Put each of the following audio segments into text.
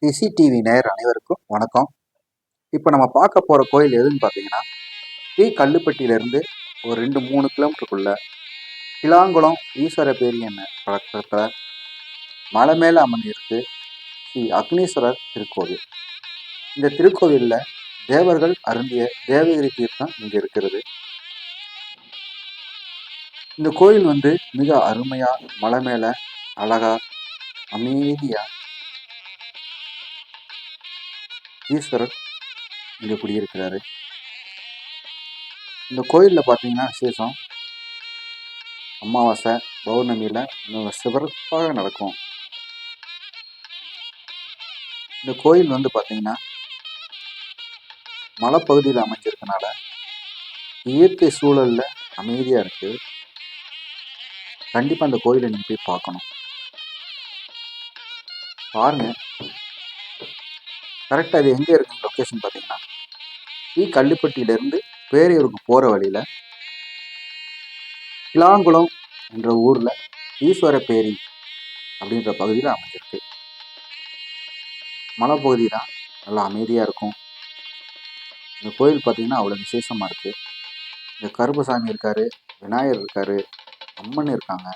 CCTV நேயர் அனைவருக்கும் வணக்கம். இப்போ நம்ம பார்க்க போகிற கோயில் எதுன்னு பார்த்தீங்கன்னா, கல்லுப்பட்டியிலேருந்து ஒரு 2-3 கிலோமீட்டருக்குள்ள கிளாங்குளம் ஈஸ்வர பேரியன்ன பக்கத்தில் மலை மேலே அமர்ந்திருக்கு ஸ்ரீ அக்னீஸ்வரர் திருக்கோவில். இந்த திருக்கோவிலில் தேவர்கள் அருந்திய தேவகிரி தீர்த்தம் இங்கே இருக்கிறது. இந்த கோயில் மிக அருமையா, மலை மேலே அழகா, அமைதியா ஈஸ்வரர் இங்கே குடியிருக்கிறாரு. இந்த கோயிலில் பார்த்தீங்கன்னா விசேஷம், அமாவாசை பௌர்ணமியில் மிக சிறப்பாக நடக்கும். இந்த கோயில் பார்த்தீங்கன்னா மலைப்பகுதியில் அமைஞ்சிருக்கனால இயற்கை சூழலில் அமைதியாக இருக்குது. கண்டிப்பாக அந்த கோயிலை நீங்கள் போய் பார்க்கணும். பாருங்கள், கரெக்டாக அது எங்கே இருக்குன்னு லொக்கேஷன் பார்த்தீங்கன்னா, கல்லுப்பட்டியிலேருந்து பேரையூருக்கு போகிற வழியில் கிளாங்குளம் என்ற ஊரில் ஈஸ்வரப்பேரி அப்படின்ற பகுதியில் அமைஞ்சிருக்கு. மலைப்பகுதி தான், நல்லா அமைதியாக இருக்கும். இந்த கோயில் பார்த்தீங்கன்னா அவ்வளோ விசேஷமாக இருக்குது. இந்த கருப்பசாமி இருக்கார், விநாயகர் இருக்கார், அம்மன் இருக்காங்க.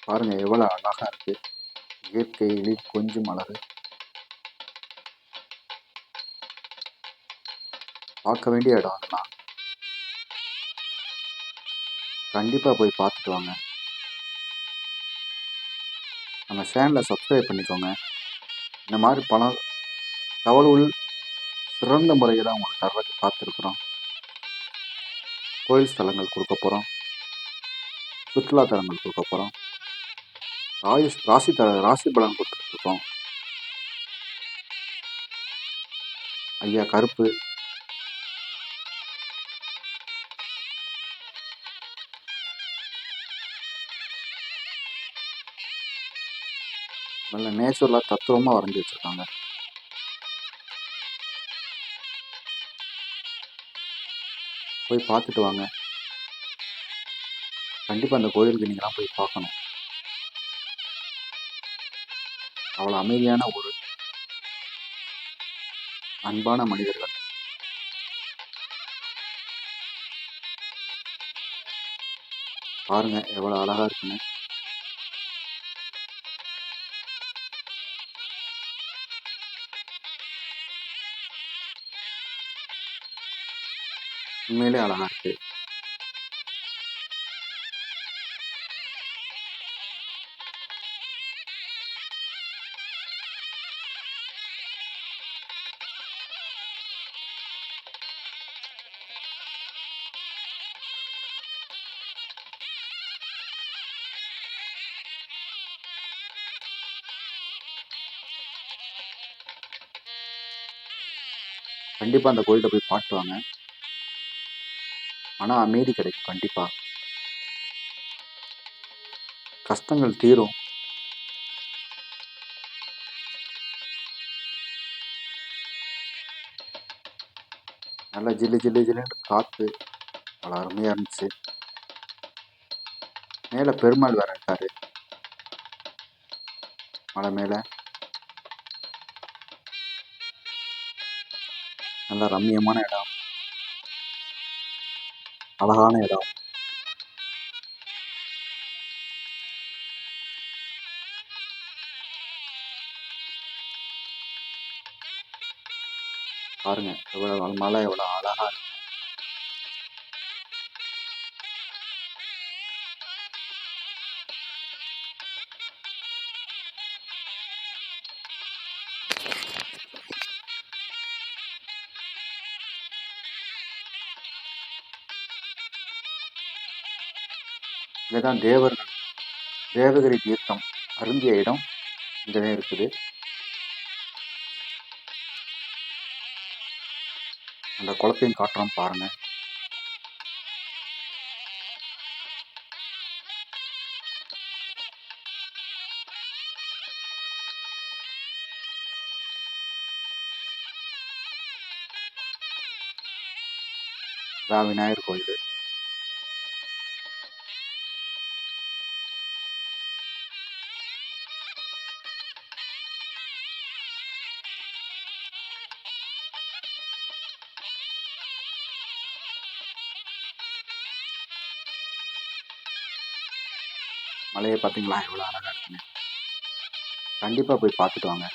பாருங்கள் எவ்வளோ அழகாக இருக்குது. இயற்கையிலே கொஞ்சம் அழகு, பார்க்க வேண்டிய இடம். அதெல்லாம் கண்டிப்பாக போய் பார்த்துட்டு வாங்க. நம்ம சேனலை சப்ஸ்கிரைப் பண்ணிக்கோங்க. இந்த மாதிரி பல தகவல்கள் சிறந்த முறையில் உங்களுக்கு தர்றதுக்கு பார்த்துருக்குறோம். கோயில் ஸ்தலங்கள் கொடுக்க போகிறோம், சுற்றுலாத்தலங்கள் கொடுக்க போகிறோம், ராசி பலன் கொடுத்துட்ருக்கோம். ஐயா கருப்பு நல்ல நேச்சுரலாக தத்துவமாக வரைஞ்சி வச்சுருக்காங்க. போய் பார்த்துட்டு வாங்க. கண்டிப்பாக அந்த கோயிலுக்கு நீங்களாம் போய் பார்க்கணும். அவ்வளோ அமைதியான ஒரு அன்பான மனிதர்கள். பாருங்க எவ்வளோ அழகாக இருக்குன்னு. உண்மையிலே அழகாக இருக்கு. கண்டிப்பாக அந்த கோயிலை போய் பார்த்து வாங்க. ஆனால் அமைதி கிடைக்கும். கண்டிப்பாக கஷ்டங்கள் தீரும். நல்லா ஜில்லு ஜில்லு ஜில்லுன்னு காற்று அவ்வளோ அருமையாக இருந்துச்சு. மேலே பெருமாள் வேற இருக்காரு மலை மேலே. நல்ல ரம்மியமான இடம், அழகான இடம். பாருங்க எவ்வளோ மலை எவ்வளோ அழகா இருக்கு. இதுதான் தேவகிரி தீர்த்தம் அருந்திய இடம் இங்கே இருக்குது. அந்த குளத்தையும் காட்டுறோம் பாருங்க. விநாயகர் கோயில். மலையை பார்த்தீங்களா எவ்வளோ அழகாக இருக்குன்னு. கண்டிப்பாக போய் பார்த்துட்டு வாங்க.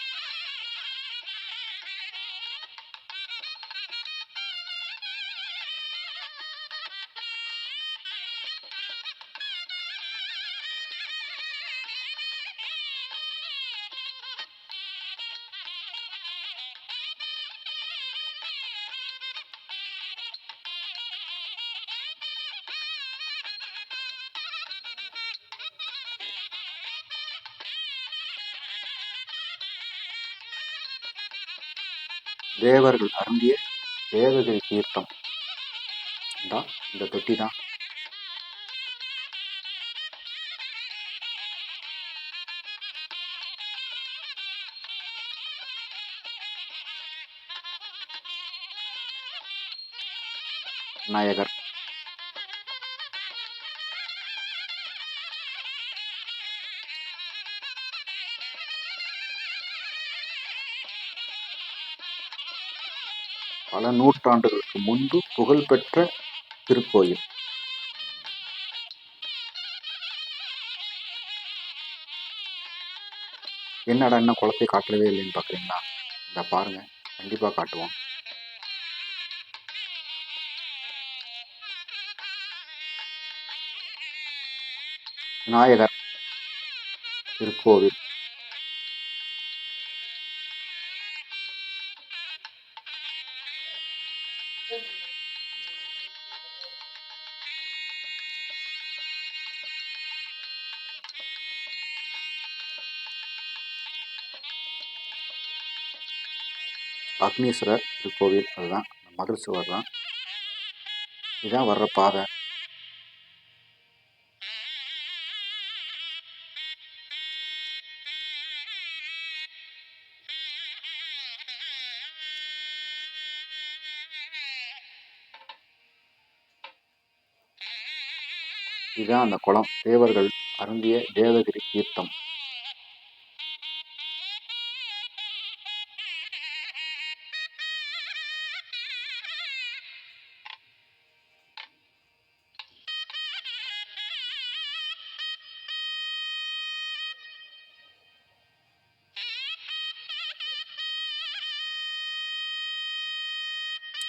தேவர்கள் அருந்திய தேவகிரி தீர்த்தம் தான் இந்த தொட்டி தான். விநாயகர், பல நூற்றாண்டுகளுக்கு முன்பு புகழ்பெற்ற திருக்கோயில். என்னடா இன்னும் குளத்தை காட்டவே இல்லைன்னு பார்க்குறீங்களா? இந்த பாருங்க, கண்டிப்பாக காட்டுவோம். விநாயகர் திருக்கோவில். அக்னீஸ்வரர் திருக்கோவில், அதுதான் மதில் சுவர் தான். இதுதான் வர்ற பாதை. இதுதான் அந்த குளம், தேவர்கள் அருந்திய தேவகிரி தீர்த்தம்.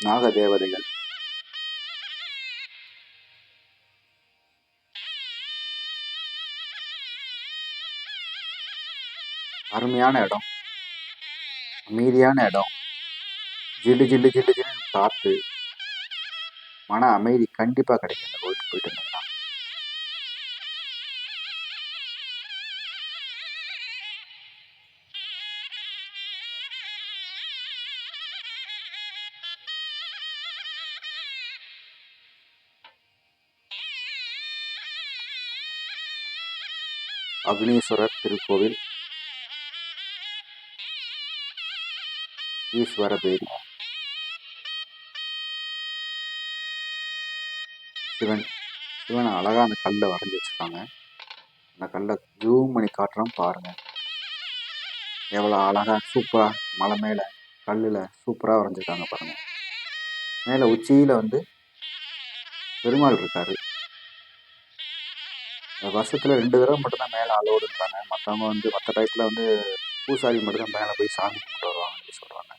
நாக தேவதைகள், அருமையான இடம், அமைதியான இடம், ஜில்லு ஜில்லு ஜில்லு ஜில்லுன்னு காற்று, மன அமைதி கண்டிப்பாக கிடைக்கும் இந்த கோயிலுக்கு போயிட்டு இருந்தீங்கன்னா. அக்னீஸ்வரர் திருக்கோவில், ஈஸ்வரபேரி, சிவன். சிவனை அழகாக அந்த கல்லை வரைஞ்சி வச்சுருக்காங்க. அந்த கல்லை ஜூம் பண்ணி காட்டுறோம் பாருங்கள், எவ்வளோ அழகாக சூப்பராக மலை மேலே கல்லில் சூப்பராக வரைஞ்சிருக்காங்க பாருங்கள். மேலே உச்சியில் வந்து பெருமாள் இருக்கார். வருஷத்தில் 2 தடவை மட்டும்தான் மேலே அலோடு இருக்காங்க. மற்றவங்க வந்து மற்ற டயத்தில் வந்து பூசாரி மட்டும்தான் மேலே போய் சாமி கும்பிட்டு வருவாங்கன்னு சொல்கிறாங்க.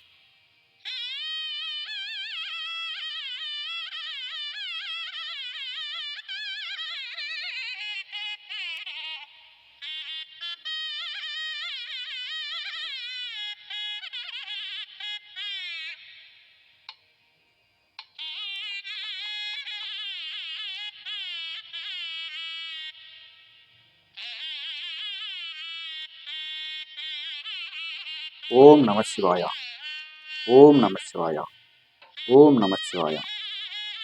ஓம் நம சிவாயா, ஓம் நம சிவாயா, ஓம் நம சிவாயா.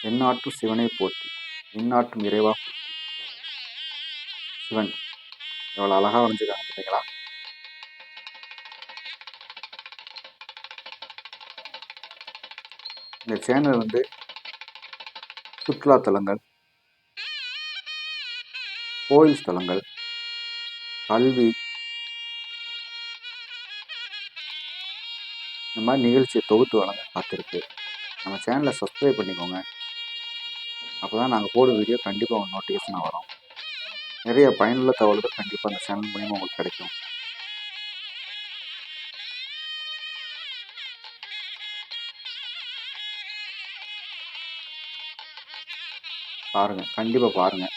எந்நாட்டும் சிவனை போற்றி, இந்நாட்டும் இறைவா போற்றி. சிவன் எவ்வளோ அழகாக வரைஞ்சிருக்காங்க பார்த்தீங்களா? இந்த சேனல் வந்து சுற்றுலாத்தலங்கள், கோயில் ஸ்தலங்கள், கல்வி, இந்த மாதிரி நிகழ்ச்சியை தொகுத்து வழங்க காத்திருக்கு. நம்ம சேனலை சப்ஸ்கிரைப் பண்ணிக்கோங்க. அப்போ தான் நாங்கள் போடுற வீடியோ கண்டிப்பாக உங்களுக்கு நோட்டிஃபிகேஷனாக வரும். நிறைய பயனுள்ள தகவல்கள் கண்டிப்பாக அந்த சேனல் மூலிமா உங்களுக்கு கிடைக்கும். பாருங்கள், கண்டிப்பாக பாருங்கள்.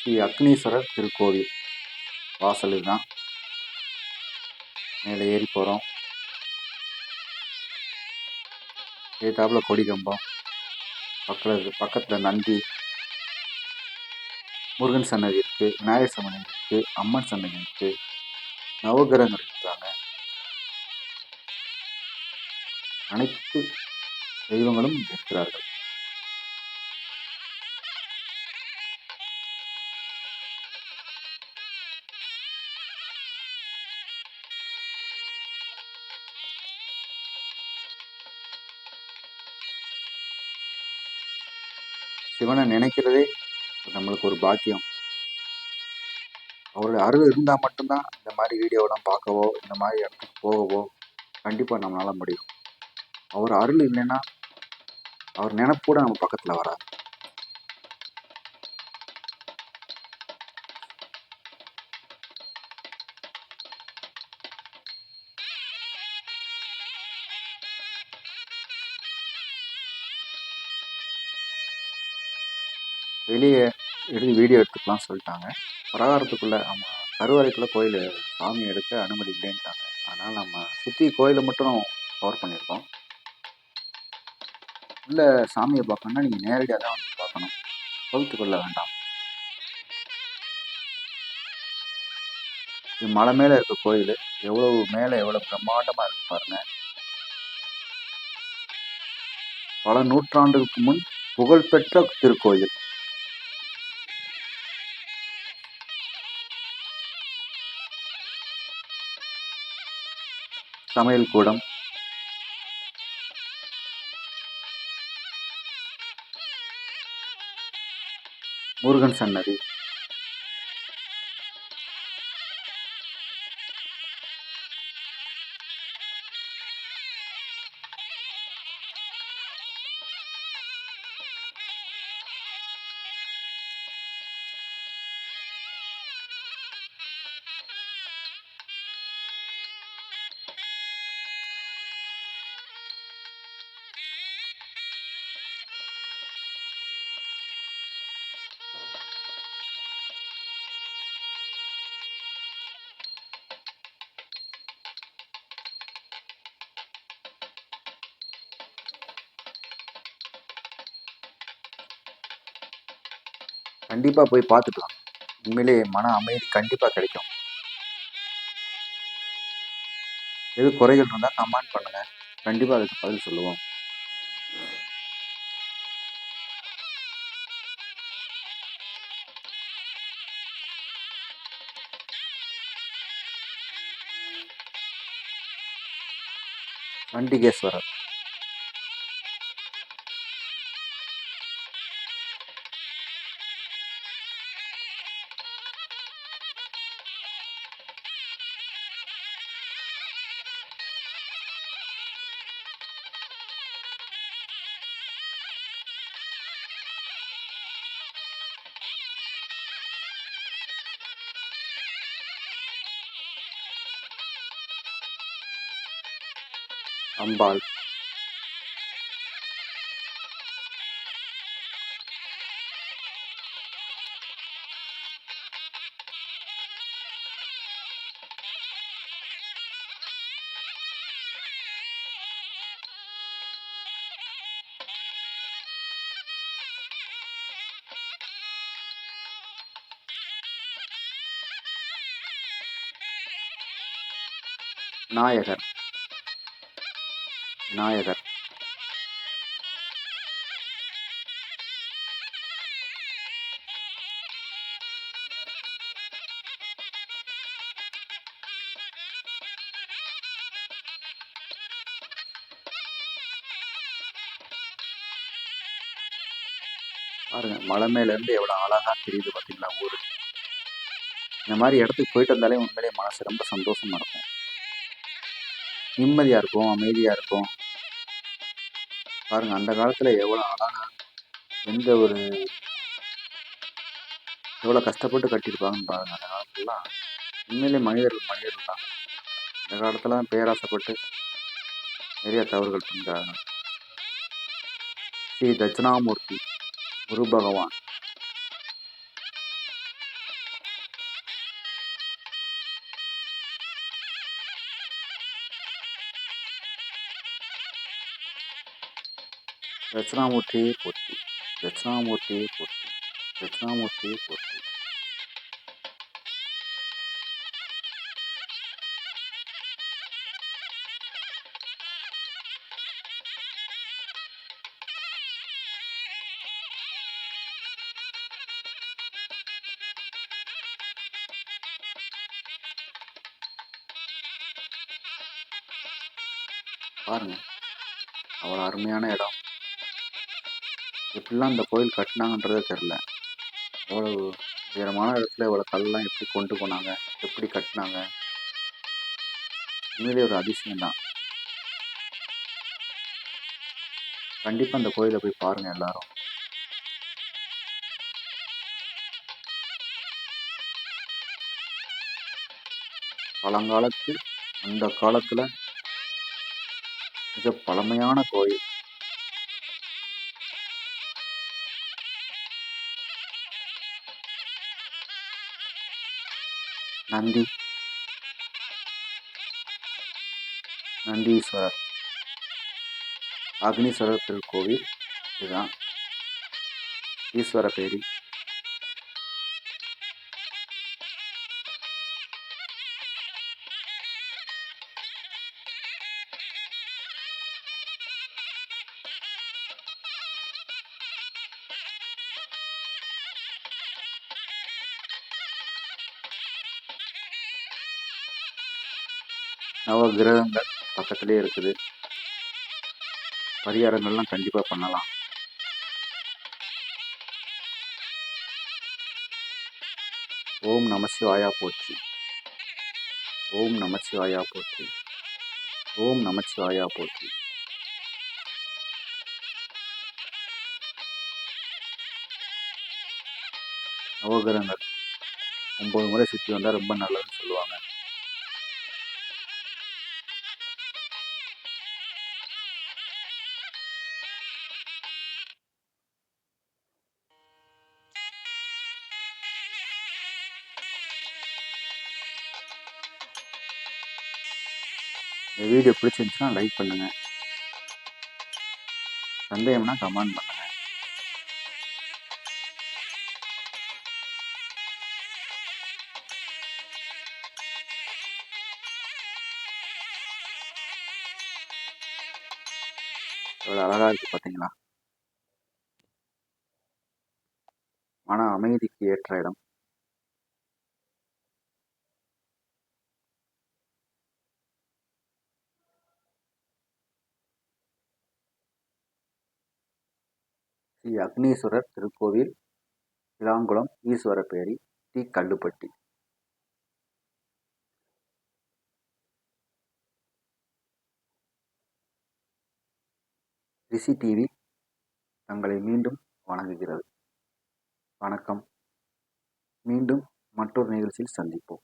ஸ்ரீ அக்னீஸ்வரர் திருக்கோவில் வாசல் தான். மேலே ஏறி போகிறோம். எதிர்த்தாப்புல கொடி கம்பம், பக்கத்தில் நந்தி, முருகன் சன்னதி இருக்குது, விநாயகர் சன்னதி இருக்குது, அம்மன் சன்னதி இருக்குது, நவகிரகங்கள் இருக்காங்க. அனைத்து தெய்வங்களும் இருக்கிறார்கள். சிவனை நினைக்கிறதே நம்மளுக்கு ஒரு பாக்கியம். அவருடைய அருள் இருந்தால் மட்டும்தான் இந்த மாதிரி வீடியோவெல்லாம் பார்க்கவோ, இந்த மாதிரி இடத்துக்கு போகவோ கண்டிப்பாக நம்மளால் முடியும். அவர் அருள் இல்லைன்னா அவர் நினைப்பு கூட நம்ம பக்கத்தில் வராது. வெளியே வீடியோ எடுத்துக்கலாம் சொல்லிட்டாங்க. பிரகாரத்துக்குள்ளே நம்ம கருவறைக்குள்ளே கோயில் சாமி எடுக்க அனுமதி இல்லைன்ட்டாங்க. அதனால் நம்ம சுற்றி கோயிலை மட்டும் கவர் பண்ணியிருக்கோம். உள்ள சாமியை பார்க்கணுன்னா நீங்கள் நேரடியாக தான் வந்து பார்க்கணும், கோவிலுக்குள்ள வேண்டாம். இது மலை மேலே இருக்க கோயில். எவ்வளோ மேலே எவ்வளோ பிரம்மாண்டமாக இருக்கு பாருங்கள். பல நூற்றாண்டுகளுக்கு முன் புகழ்பெற்ற திருக்கோயில். சமையல் கூடம், முருகன் சன்னதி, கண்டிப்பாக போய் பார்த்துக்கலாம். உண்மையிலேயே மன அமைதி கண்டிப்பாக கிடைக்கும். எது குறைகள் இருந்தால் கமெண்ட் பண்ணுங்கள், கண்டிப்பாக அதுக்கு பதில் சொல்லுவோம். வண்டிகேஸ்வரர், அம்பாள், விநாயகர், விநாயகர், பாருங்க மலை மேலேருந்து எவ்வளோ அழகாக தெரியுது பார்த்தீங்களா ஊர். இந்த மாதிரி இடத்துக்கு போயிட்டு வந்தாலே உண்மையிலே மனசு ரொம்ப சந்தோஷமாக இருக்கும், நிம்மதியாக இருக்கும், அமைதியாக இருக்கும். பாருங்க, அந்த காலத்துல எவ்வளோ அழகா, எந்த ஒரு எவ்வளோ கஷ்டப்பட்டு கட்டியிருப்பாங்கன்னு பாருங்க. அந்த காலத்துலலாம் உண்மையிலே மனிதர்கள் மனிதர்கள் தான். இந்த காலத்துல பேராசைப்பட்டு நிறைய தவறுகள் பண்றாங்க. ஸ்ரீ தட்சிணாமூர்த்தி குரு பகவான் தட்சிணாமூர்த்தியே போற்றி, தட்சிணாமூர்த்தியே போற்றி, தட்சிணாமூர்த்தியே போற்றி. பாருங்க, அவ்வளோ அருமையான இடம். எப்படிலாம் இந்த கோயில் கட்டினாங்கன்றதே தெரில. அவ்வளோ உயரமான இடத்துல இவ்வளோ கல்லாம் எப்படி கொண்டு போனாங்க, எப்படி கட்டினாங்க, உண்மையிலே ஒரு அதிசயம் தான். கண்டிப்பாக அந்த கோயிலை போய் பாருங்கள் எல்லாரும். பழங்காலத்து அந்த காலத்தில் மிக பழமையான கோயில். நந்தி நந்தீஸ்வரர் அக்னீஸ்வரர் திருக்கோவில் இதுதான். ஈஸ்வரபேரி. நவ கிரகங்கள் பக்கத்திலே இருக்குது. பரிகாரங்கள்லாம் கண்டிப்பாக பண்ணலாம். ஓம் நமசிவாயா போற்றி, ஓம் நமசிவாயா போற்றி, ஓம் நமசிவாயா போற்றி. நவகிரகங்கள் 9 முறை சுற்றி வந்தால் ரொம்ப நல்லதுன்னு சொல்லுவாங்க. இந்த வீடியோ பிடிச்சிருந்துச்சுன்னா லைக் பண்ணுங்கள். சந்தேகம்னா கமெண்ட் பண்ணுங்கள். எவ்வளோ அழகாக இருக்குது பார்த்தீங்களா? மன அமைதிக்கு ஏற்ற இடம். ஸ்ரீ அக்னீஸ்வரர் திருக்கோவில், கிளாங்குளம், ஈஸ்வரபேரி, டி கல்லுப்பட்டி. ரிஷி டிவி தங்களை மீண்டும் வணங்குகிறது. வணக்கம். மீண்டும் மற்றொரு நிகழ்ச்சியில் சந்திப்போம்.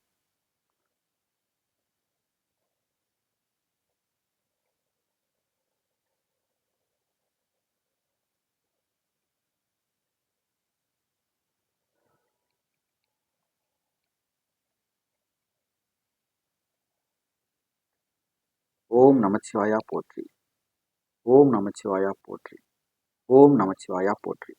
ஓம் நமச்சிவாயா போற்றி, ஓம் நமச்சிவாயா போற்றி, ஓம் நமச்சிவாயா போற்றி.